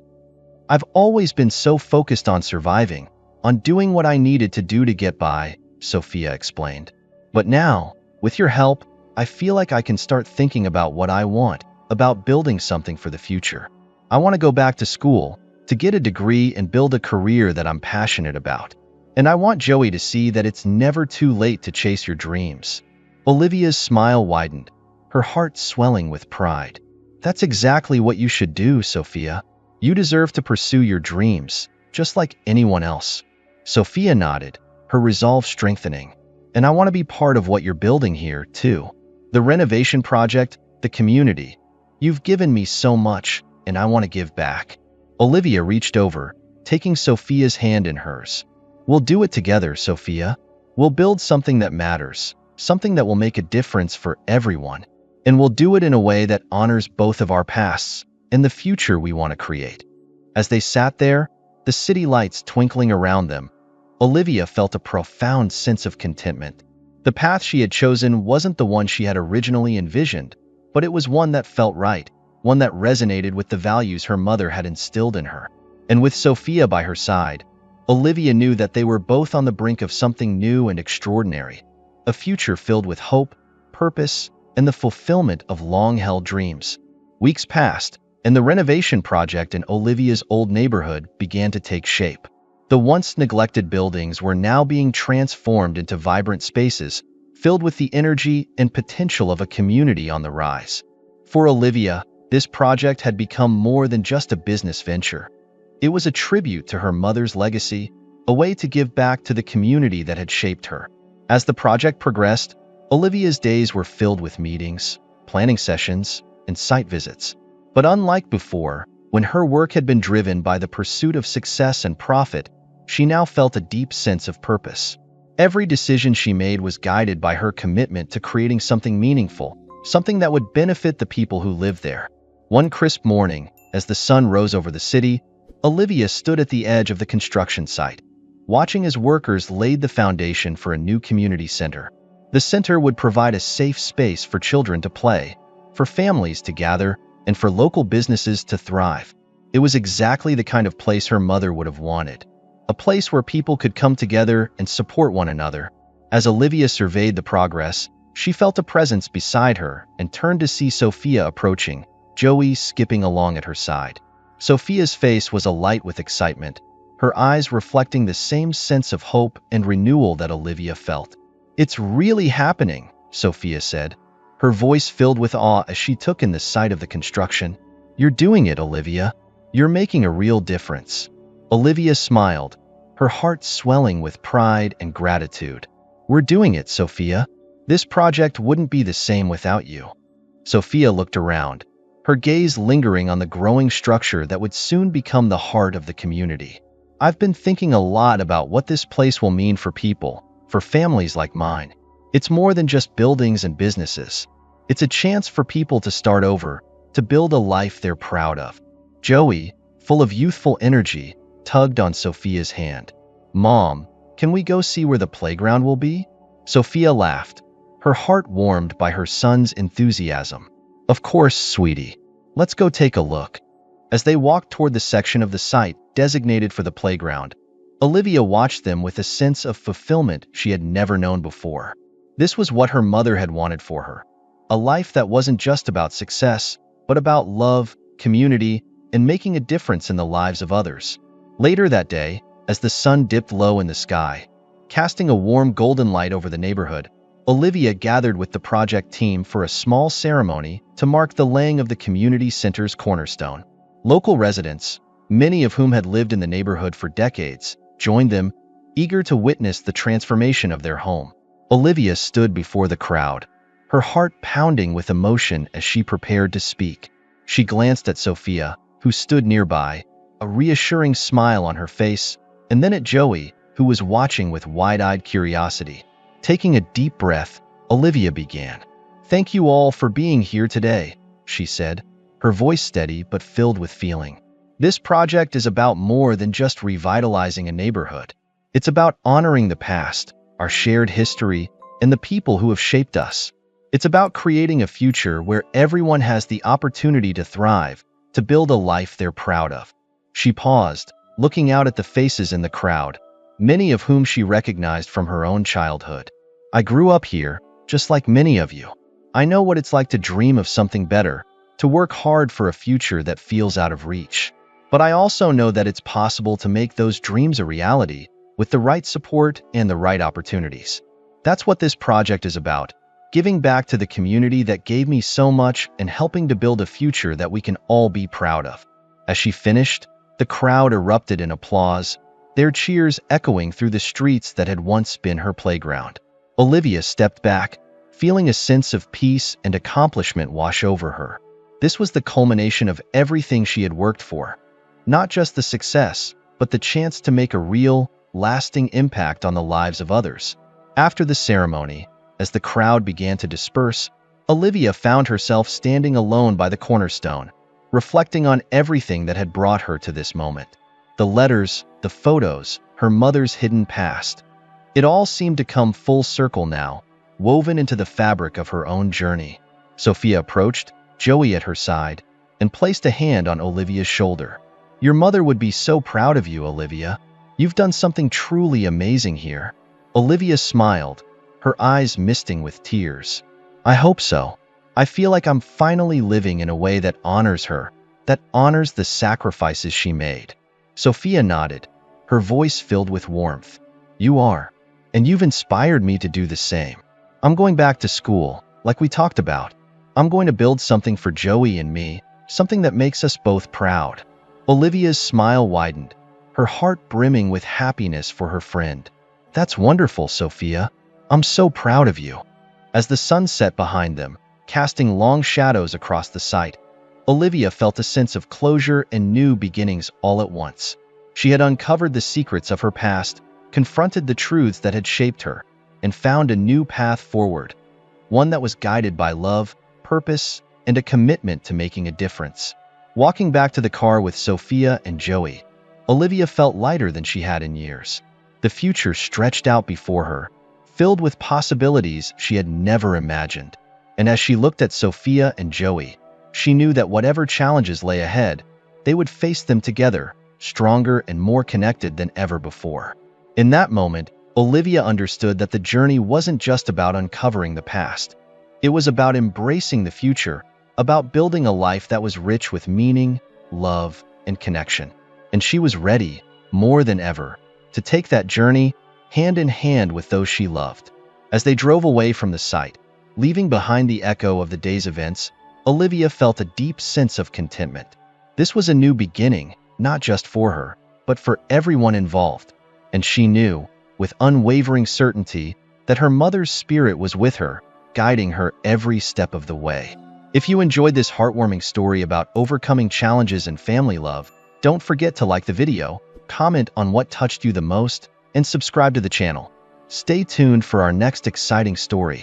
"I've always been so focused on surviving, on doing what I needed to do to get by," Sophia explained. "But now, with your help, I feel like I can start thinking about what I want, about building something for the future. I want to go back to school, to get a degree and build a career that I'm passionate about. And I want Joey to see that it's never too late to chase your dreams." Olivia's smile widened, her heart swelling with pride. "That's exactly what you should do, Sophia. You deserve to pursue your dreams, just like anyone else." Sophia nodded, her resolve strengthening. and I want to be part of what you're building here, too. The renovation project, the community. You've given me so much, and I want to give back." Olivia reached over, taking Sophia's hand in hers. "We'll do it together, Sophia. We'll build something that matters, something that will make a difference for everyone. And we'll do it in a way that honors both of our pasts and the future we want to create." As they sat there, the city lights twinkling around them, Olivia felt a profound sense of contentment. The path she had chosen wasn't the one she had originally envisioned, but it was one that felt right, one that resonated with the values her mother had instilled in her. And with Sophia by her side, Olivia knew that they were both on the brink of something new and extraordinary, a future filled with hope, purpose, and the fulfillment of long-held dreams. Weeks passed, and the renovation project in Olivia's old neighborhood began to take shape. The once neglected buildings were now being transformed into vibrant spaces, filled with the energy and potential of a community on the rise. For Olivia, this project had become more than just a business venture. It was a tribute to her mother's legacy, a way to give back to the community that had shaped her. As the project progressed, Olivia's days were filled with meetings, planning sessions, and site visits. But unlike before, when her work had been driven by the pursuit of success and profit, she now felt a deep sense of purpose. Every decision she made was guided by her commitment to creating something meaningful, something that would benefit the people who lived there. One crisp morning, as the sun rose over the city, Olivia stood at the edge of the construction site, watching as workers laid the foundation for a new community center. The center would provide a safe space for children to play, for families to gather, and for local businesses to thrive. It was exactly the kind of place her mother would have wanted, a place where people could come together and support one another. As Olivia surveyed the progress, she felt a presence beside her and turned to see Sophia approaching, Joey skipping along at her side. Sophia's face was alight with excitement, her eyes reflecting the same sense of hope and renewal that Olivia felt. "It's really happening," Sophia said, her voice filled with awe as she took in the sight of the construction. "You're doing it, Olivia. You're making a real difference." Olivia smiled, her heart swelling with pride and gratitude. "We're doing it, Sophia. This project wouldn't be the same without you." Sophia looked around, her gaze lingering on the growing structure that would soon become the heart of the community. "I've been thinking a lot about what this place will mean for people, for families like mine. It's more than just buildings and businesses. It's a chance for people to start over, to build a life they're proud of." Joey, full of youthful energy, tugged on Sophia's hand. "Mom, can we go see where the playground will be?" Sophia laughed, her heart warmed by her son's enthusiasm. "Of course, sweetie. Let's go take a look." As they walked toward the section of the site designated for the playground, Olivia watched them with a sense of fulfillment she had never known before. This was what her mother had wanted for her, a life that wasn't just about success, but about love, community, and making a difference in the lives of others. Later that day, as the sun dipped low in the sky, casting a warm golden light over the neighborhood, Olivia gathered with the project team for a small ceremony to mark the laying of the community center's cornerstone. Local residents, many of whom had lived in the neighborhood for decades, joined them, eager to witness the transformation of their home. Olivia stood before the crowd, her heart pounding with emotion as she prepared to speak. She glanced at Sophia, who stood nearby, a reassuring smile on her face, and then at Joey, who was watching with wide-eyed curiosity. Taking a deep breath, Olivia began. "Thank you all for being here today," she said, her voice steady but filled with feeling. "This project is about more than just revitalizing a neighborhood. It's about honoring the past, our shared history, and the people who have shaped us. It's about creating a future where everyone has the opportunity to thrive, to build a life they're proud of." She paused, looking out at the faces in the crowd, many of whom she recognized from her own childhood. "I grew up here, just like many of you. I know what it's like to dream of something better, to work hard for a future that feels out of reach. But I also know that it's possible to make those dreams a reality with the right support and the right opportunities. That's what this project is about, giving back to the community that gave me so much and helping to build a future that we can all be proud of." As she finished, the crowd erupted in applause, their cheers echoing through the streets that had once been her playground. Olivia stepped back, feeling a sense of peace and accomplishment wash over her. This was the culmination of everything she had worked for. Not just the success, but the chance to make a real, lasting impact on the lives of others. After the ceremony, as the crowd began to disperse, Olivia found herself standing alone by the cornerstone, reflecting on everything that had brought her to this moment. The letters, the photos, her mother's hidden past. It all seemed to come full circle now, woven into the fabric of her own journey. Sophia approached, Joey at her side, and placed a hand on Olivia's shoulder. "Your mother would be so proud of you, Olivia. You've done something truly amazing here." Olivia smiled, her eyes misting with tears. "I hope so. I feel like I'm finally living in a way that honors her, that honors the sacrifices she made." Sophia nodded, her voice filled with warmth. "You are. And you've inspired me to do the same. I'm going back to school, like we talked about. I'm going to build something for Joey and me, something that makes us both proud." Olivia's smile widened, her heart brimming with happiness for her friend. "That's wonderful, Sophia. I'm so proud of you." As the sun set behind them, casting long shadows across the site, Olivia felt a sense of closure and new beginnings all at once. She had uncovered the secrets of her past, confronted the truths that had shaped her, and found a new path forward, one that was guided by love, purpose, and a commitment to making a difference. Walking back to the car with Sophia and Joey, Olivia felt lighter than she had in years. The future stretched out before her, filled with possibilities she had never imagined. And as she looked at Sophia and Joey, she knew that whatever challenges lay ahead, they would face them together, stronger and more connected than ever before. In that moment, Olivia understood that the journey wasn't just about uncovering the past. It was about embracing the future, about building a life that was rich with meaning, love, and connection. And she was ready, more than ever, to take that journey hand in hand with those she loved. As they drove away from the site, leaving behind the echo of the day's events, Olivia felt a deep sense of contentment. This was a new beginning, not just for her, but for everyone involved. And she knew, with unwavering certainty, that her mother's spirit was with her, guiding her every step of the way. If you enjoyed this heartwarming story about overcoming challenges and family love, don't forget to like the video, comment on what touched you the most, and subscribe to the channel. Stay tuned for our next exciting story.